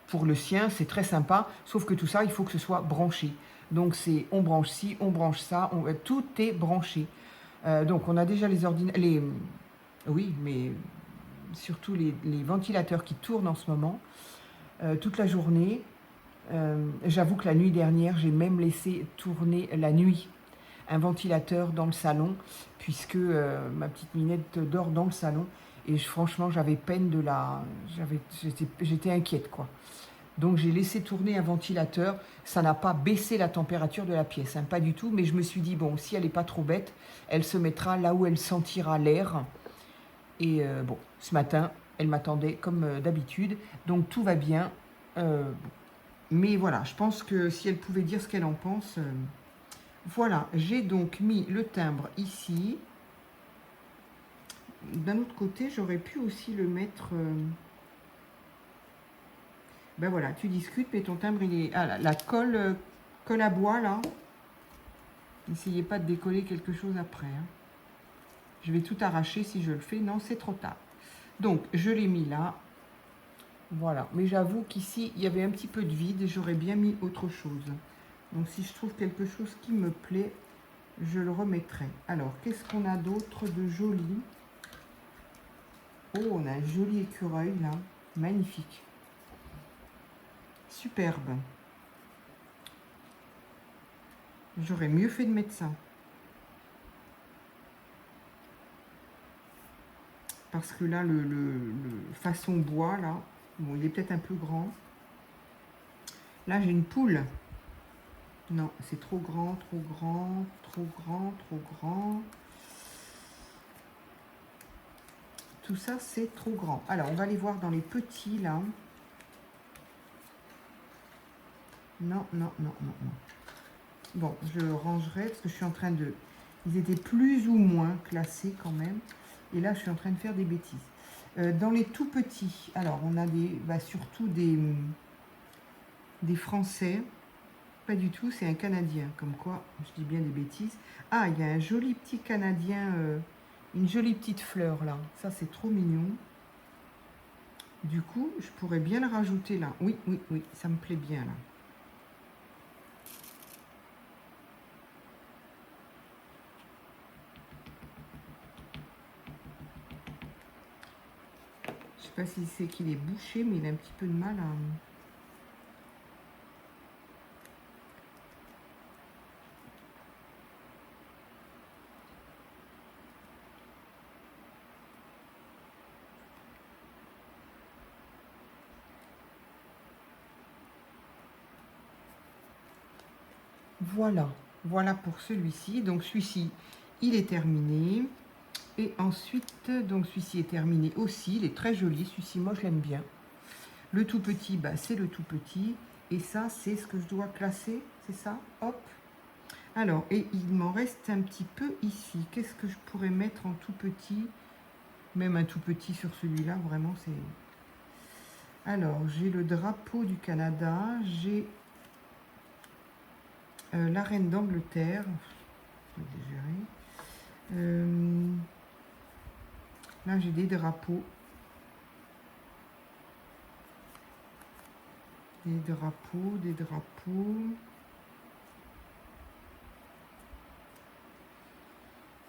pour le sien, c'est très sympa, sauf que tout ça, il faut que ce soit branché. Donc, c'est on branche ci, on branche ça, tout est branché. Donc, on a déjà oui, mais surtout les ventilateurs qui tournent en ce moment, toute la journée. J'avoue que la nuit dernière, j'ai même laissé tourner la nuit un ventilateur dans le salon, puisque ma petite Minette dort dans le salon. Et franchement, j'avais peine de la... J'étais inquiète, quoi. Donc j'ai laissé tourner un ventilateur. Ça n'a pas baissé la température de la pièce, hein, pas du tout. Mais je me suis dit, bon, si elle n'est pas trop bête, elle se mettra là où elle sentira l'air. Et bon, ce matin, elle m'attendait comme d'habitude. Donc tout va bien. Mais voilà, je pense que si elle pouvait dire ce qu'elle en pense... Voilà, j'ai donc mis le timbre ici. D'un autre côté, j'aurais pu aussi le mettre... Ben voilà, tu discutes, mais ton timbre, il est... Ah, la colle, colle à bois, là. N'essayez pas de décoller quelque chose après, hein. Je vais tout arracher si je le fais. Non, c'est trop tard. Donc, je l'ai mis là. Voilà. Mais j'avoue qu'ici, il y avait un petit peu de vide et j'aurais bien mis autre chose. Donc, si je trouve quelque chose qui me plaît, je le remettrai. Alors, qu'est-ce qu'on a d'autre de joli? Oh, on a un joli écureuil là. Magnifique. Superbe. J'aurais mieux fait de mettre ça. Parce que là, le façon bois, là, bon, il est peut-être un peu grand. Là, j'ai une poule. Non, c'est trop grand, trop grand, trop grand, trop grand. Tout ça, c'est trop grand. Alors, on va aller voir dans les petits, là. Non, non, non, non, non. Bon, je le rangerai parce que je suis en train de... Ils étaient plus ou moins classés quand même. Et là, je suis en train de faire des bêtises. Dans les tout petits, alors, on a surtout des Français. Pas du tout, c'est un Canadien. Comme quoi, je dis bien des bêtises. Ah, il y a un joli petit Canadien, une jolie petite fleur là. Ça, c'est trop mignon. Du coup, je pourrais bien le rajouter là. Oui, oui, oui, ça me plaît bien là. pas si c'est qu'il est bouché, mais il a un petit peu de mal à... Voilà, voilà pour celui-ci. Donc celui-ci, il est terminé. Et ensuite, donc celui-ci est terminé aussi. Il est très joli, celui-ci, moi je l'aime bien. Le tout petit, bah, c'est le tout petit. Et ça, c'est ce que je dois classer, c'est ça? Hop. Alors, et il m'en reste un petit peu ici. Qu'est-ce que je pourrais mettre en tout petit? Même un tout petit sur celui-là, vraiment, c'est... Alors, j'ai le drapeau du Canada, j'ai la reine d'Angleterre. Là, j'ai des drapeaux. Des drapeaux, des drapeaux.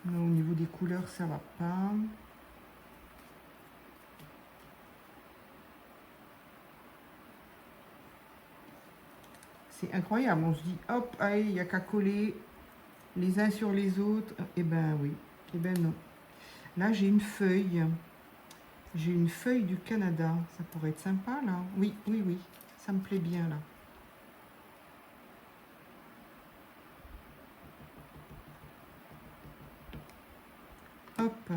Non, au niveau des couleurs, ça va pas. C'est incroyable. On se dit, hop, allez, il n'y a qu'à coller les uns sur les autres. Eh ben oui. Eh ben non. Là, j'ai une feuille. J'ai une feuille du Canada. Ça pourrait être sympa, là. Oui, oui, oui. Ça me plaît bien, là. Hop.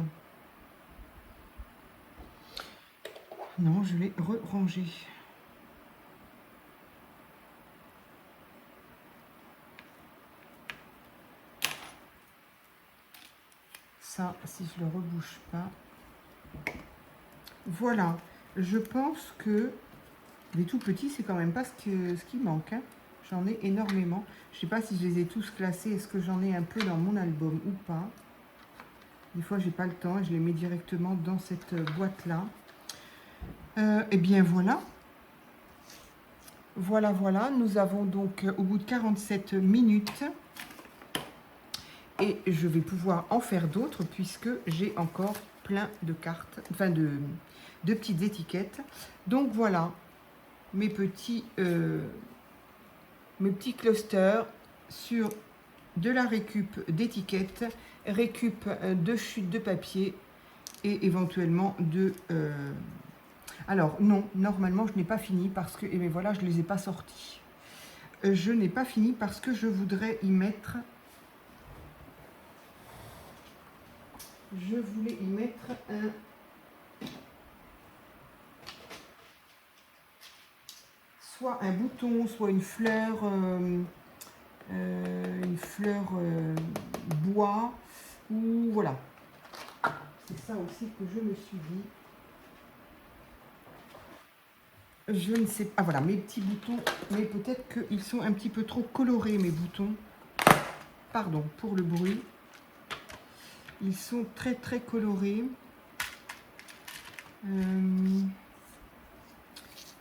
Non, je vais ranger. Ça, si je le rebouche pas. Voilà. Je pense que les tout petits, c'est quand même pas ce qui manque. Hein. J'en ai énormément. Je sais pas si je les ai tous classés. Est-ce que j'en ai un peu dans mon album ou pas? Des fois, j'ai pas le temps et je les mets directement dans cette boîte-là. Eh bien, voilà. Voilà, voilà. Nous avons donc, au bout de 47 minutes, et je vais pouvoir en faire d'autres puisque j'ai encore plein de cartes, enfin de petites étiquettes. Donc, voilà mes petits clusters sur de la récup d'étiquettes, récup de chute de papier et éventuellement de... Alors non, normalement je n'ai pas fini parce que... Mais voilà, je ne les ai pas sortis. Je n'ai pas fini parce que je voudrais y mettre... Je voulais y mettre soit un bouton, soit une fleur bois, ou voilà. C'est ça aussi que je me suis dit. Je ne sais pas. Ah voilà, mes petits boutons, mais peut-être qu'ils sont un petit peu trop colorés, mes boutons. Pardon pour le bruit. Ils sont très très colorés.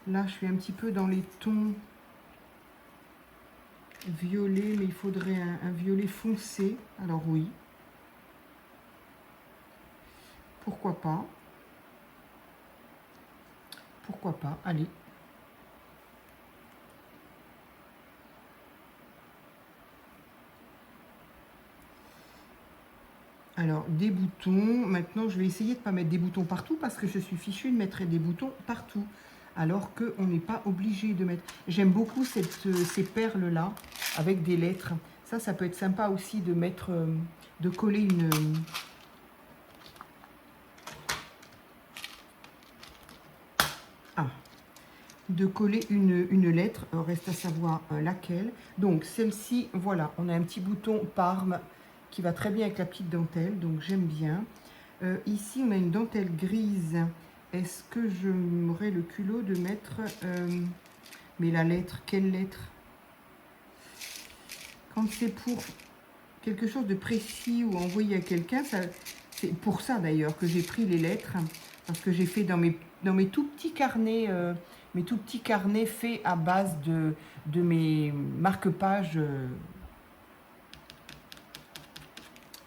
Là, je suis un petit peu dans les tons violets, mais il faudrait un violet foncé. Alors oui. Pourquoi pas? Pourquoi pas? Allez. Alors, des boutons. Maintenant, je vais essayer de ne pas mettre des boutons partout parce que je suis fichue de mettre des boutons partout. Alors qu'on n'est pas obligé de mettre... J'aime beaucoup ces perles-là avec des lettres. Ça peut être sympa aussi de mettre... de coller une... de coller une lettre. Reste à savoir laquelle. Donc, celle-ci, voilà. On a un petit bouton Parme qui va très bien avec la petite dentelle. Donc, j'aime bien. Ici, on a une dentelle grise. Est-ce que j'aurai le culot de mettre... mais la lettre, quelle lettre? Quand c'est pour quelque chose de précis ou envoyé à quelqu'un, c'est pour ça d'ailleurs que j'ai pris les lettres. Parce que j'ai fait dans mes tout petits carnets... mes tout petits carnets faits à base de mes marque-pages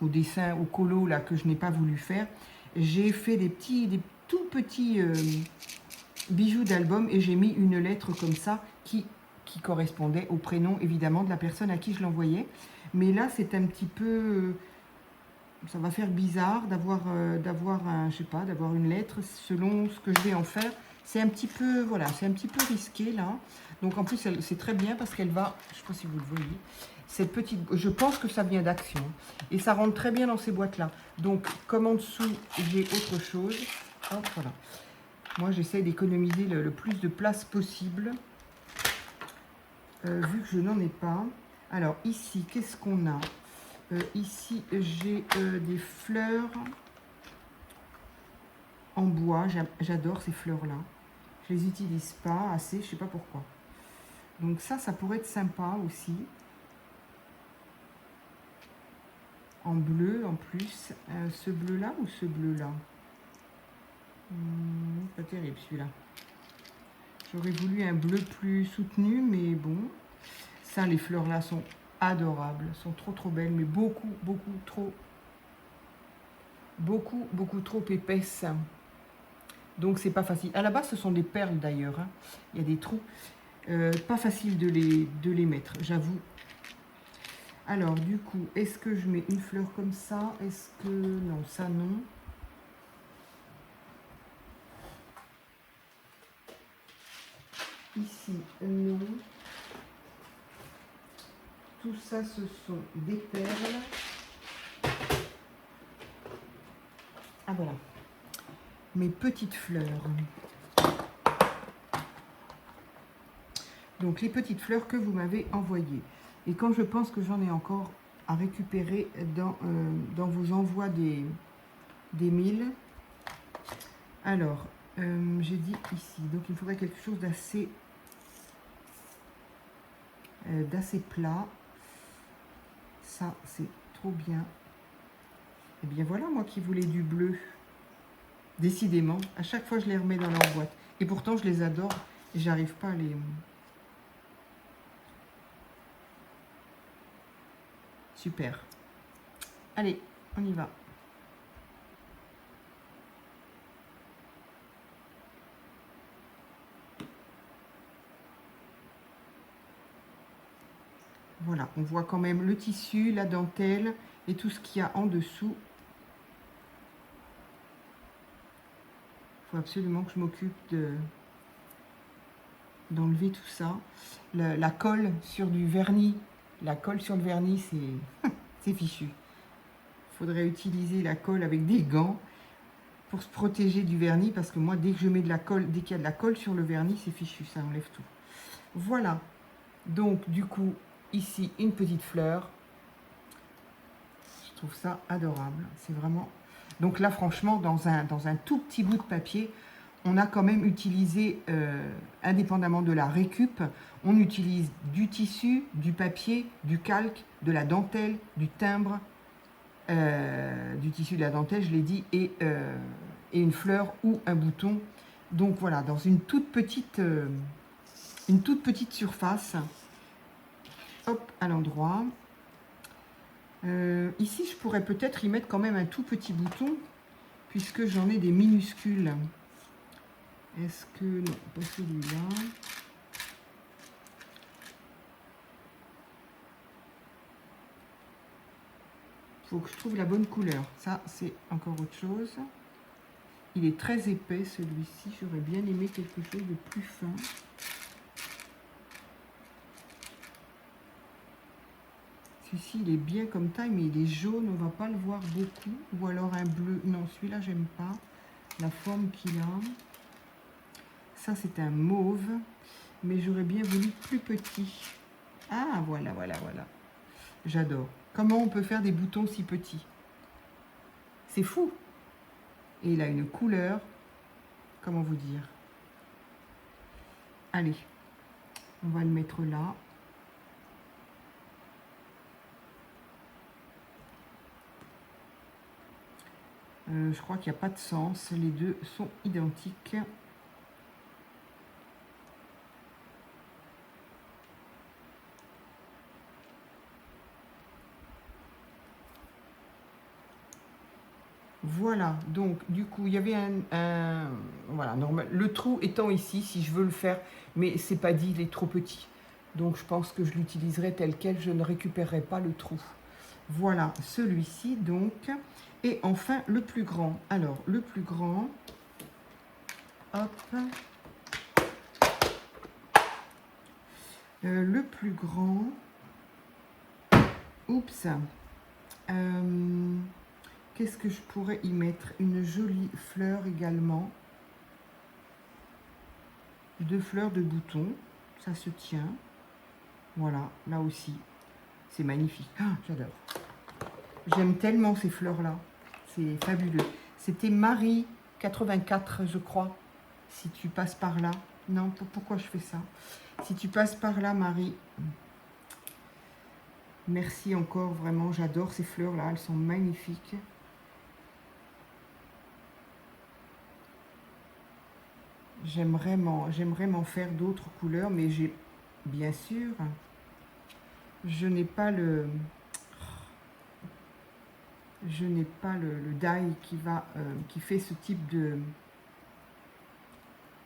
au dessin, au colo, là, que je n'ai pas voulu faire. J'ai fait des tout petit bijou d'album et j'ai mis une lettre comme ça qui correspondait au prénom évidemment de la personne à qui je l'envoyais. Mais là c'est un petit peu, ça va faire bizarre d'avoir je sais pas, d'avoir une lettre selon ce que je vais en faire. C'est un petit peu, voilà, c'est un petit peu risqué là. Donc en plus c'est très bien parce qu'elle va, je sais pas si vous le voyez, cette petite, je pense que ça vient d'Action et ça rentre très bien dans ces boîtes là. Donc comme en dessous j'ai autre chose, hop voilà. Moi j'essaie d'économiser le plus de place possible vu que je n'en ai pas. Alors ici qu'est-ce qu'on a? Ici j'ai des fleurs en bois, j'adore ces fleurs là. Je les utilise pas assez, je sais pas pourquoi. Donc ça pourrait être sympa aussi. En bleu en plus. Ce bleu là ou ce bleu là? Pas terrible celui-là. J'aurais voulu un bleu plus soutenu, mais bon. Ça, les fleurs là sont adorables, sont trop belles, mais beaucoup trop épaisses. Donc c'est pas facile. À la base, ce sont des perles d'ailleurs. Hein. Il y a des trous. Pas facile de les mettre, j'avoue. Alors du coup, est-ce que je mets une fleur comme ça? Est-ce que... Non, ça non. Ici, non. Tout ça, ce sont des perles. Ah voilà. Mes petites fleurs. Donc les petites fleurs que vous m'avez envoyées. Et quand je pense que j'en ai encore à récupérer dans vos envois des milles. Alors, j'ai dit ici. Donc il me faudrait quelque chose d'assez plat. Ça, c'est trop bien. Et bien voilà, moi qui voulais du bleu. Décidément, à chaque fois je les remets dans leur boîte. Et pourtant je les adore et j'arrive pas à les... Super. Allez, on y va. Voilà, on voit quand même le tissu, la dentelle et tout ce qu'il y a en dessous. Il faut absolument que je m'occupe d'enlever tout ça. La colle sur du vernis, la colle sur le vernis, c'est fichu. Il faudrait utiliser la colle avec des gants pour se protéger du vernis parce que moi, dès que je mets de la colle, dès qu'il y a de la colle sur le vernis, c'est fichu, ça enlève tout. Voilà. Donc, du coup, ici, une petite fleur. Je trouve ça adorable. C'est vraiment... Donc là, franchement, dans un tout petit bout de papier, on a quand même utilisé, indépendamment de la récup, on utilise du tissu, du papier, du calque, de la dentelle, du timbre, du tissu, de la dentelle, je l'ai dit, et une fleur ou un bouton. Donc voilà, dans une toute petite surface, hop, à l'endroit. Ici, je pourrais peut-être y mettre quand même un tout petit bouton, puisque j'en ai des minuscules. Est-ce que... Non, pas celui-là. Faut que je trouve la bonne couleur. Ça, c'est encore autre chose. Il est très épais, celui-ci. J'aurais bien aimé quelque chose de plus fin. Celui-ci, il est bien comme taille, mais il est jaune. On ne va pas le voir beaucoup. Ou alors un bleu. Non, celui-là, j'aime pas. La forme qu'il a. Ça, c'est un mauve. Mais j'aurais bien voulu plus petit. Ah, voilà. J'adore. Comment on peut faire des boutons si petits? C'est fou. Et il a une couleur. Comment vous dire? Allez. On va le mettre là. Je crois qu'il n'y a pas de sens. Les deux sont identiques. Voilà, donc du coup, il y avait voilà, normal. Le trou étant ici, si je veux le faire, mais c'est pas dit, il est trop petit. Donc je pense que je l'utiliserai tel quel, je ne récupérerai pas le trou. Voilà, celui-ci donc. Et enfin, le plus grand. Alors, le plus grand, hop. Le plus grand, oups. Qu'est-ce que je pourrais y mettre? Une jolie fleur également. 2 fleurs de bouton, ça se tient. Voilà, là aussi, c'est magnifique. Ah, j'adore. J'aime tellement ces fleurs-là. C'est fabuleux. C'était Marie 84, je crois. Si tu passes par là. Non, pourquoi je fais ça? Si tu passes par là, Marie. Merci encore, vraiment. J'adore ces fleurs-là. Elles sont magnifiques. J'aimerais m'en faire d'autres couleurs, mais j'ai, bien sûr, je n'ai pas le die qui fait ce type de...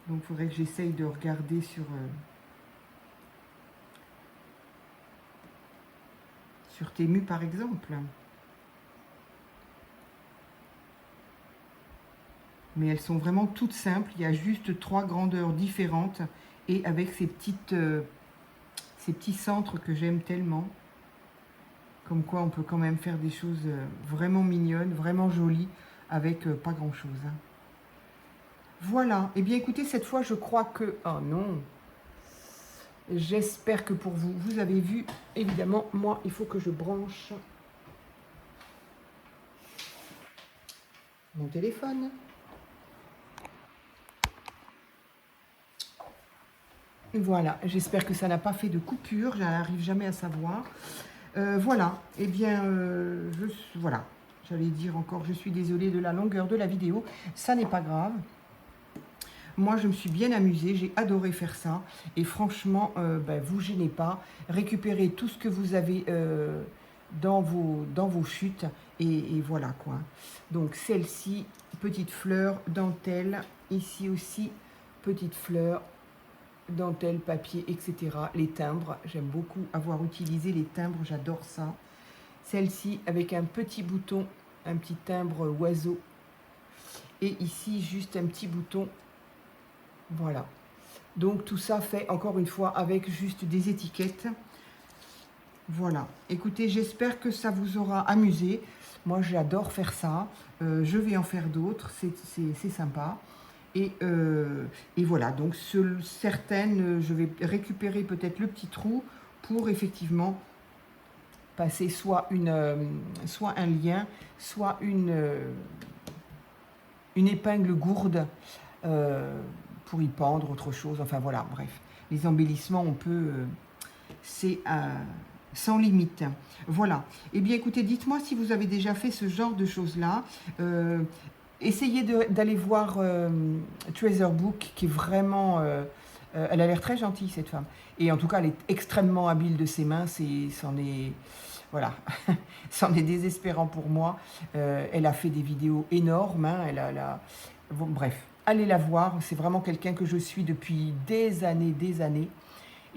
Donc, il faudrait que j'essaye de regarder sur Temu, par exemple. Mais elles sont vraiment toutes simples. Il y a juste 3 grandeurs différentes et avec ces petits centres que j'aime tellement. Comme quoi, on peut quand même faire des choses vraiment mignonnes, vraiment jolies, avec pas grand-chose. Hein. Voilà. Eh bien, écoutez, cette fois, je crois que... Oh non! J'espère que pour vous, vous avez vu. Évidemment, moi, il faut que je branche mon téléphone. Voilà, j'espère que ça n'a pas fait de coupure, je n'arrive jamais à savoir. Voilà, eh bien, voilà, j'allais dire encore, je suis désolée de la longueur de la vidéo, ça n'est pas grave. Moi, je me suis bien amusée, j'ai adoré faire ça. Et franchement, vous gênez pas, récupérez tout ce que vous avez dans vos chutes. Et voilà quoi. Donc celle-ci, petite fleur, dentelle. Ici aussi, petite fleur, dentelle, papier, etc. Les timbres, j'aime beaucoup avoir utilisé les timbres, j'adore ça. Celle-ci avec un petit bouton, un petit timbre oiseau. Et ici, juste un petit bouton. Voilà. Donc tout ça fait, encore une fois, avec juste des étiquettes. Voilà. Écoutez, j'espère que ça vous aura amusé. Moi, j'adore faire ça. Je vais en faire d'autres. C'est sympa. Et voilà, donc certaines, je vais récupérer peut-être le petit trou pour effectivement passer soit un lien, soit une épingle gourde pour y pendre autre chose. Enfin voilà, bref. Les embellissements, on peut... c'est sans limite. Voilà. Eh bien, écoutez, dites-moi si vous avez déjà fait ce genre de choses-là. Essayez d'aller voir Treasure Book, qui est vraiment... elle a l'air très gentille, cette femme. Et en tout cas, elle est extrêmement habile de ses mains. C'en est... Voilà. C'en est désespérant pour moi. Elle a fait des vidéos énormes. Hein. Bon, bref, allez la voir. C'est vraiment quelqu'un que je suis depuis des années.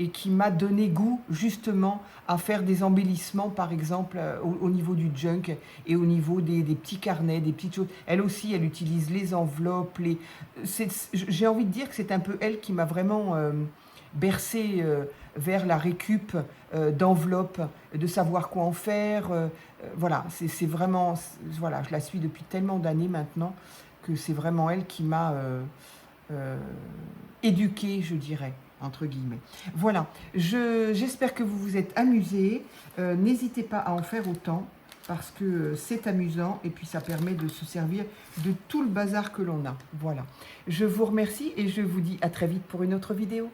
Et qui m'a donné goût justement à faire des embellissements, par exemple, au niveau du junk et au niveau des petits carnets, des petites choses. Elle aussi, elle utilise les enveloppes. J'ai envie de dire que c'est un peu elle qui m'a vraiment bercé vers la récup d'enveloppes, de savoir quoi en faire. Voilà, c'est vraiment... Voilà, je la suis depuis tellement d'années maintenant que c'est vraiment elle qui m'a éduquée, je dirais, entre guillemets. Voilà, j'espère que vous vous êtes amusés. N'hésitez pas à en faire autant parce que c'est amusant et puis ça permet de se servir de tout le bazar que l'on a. Voilà, je vous remercie et je vous dis à très vite pour une autre vidéo.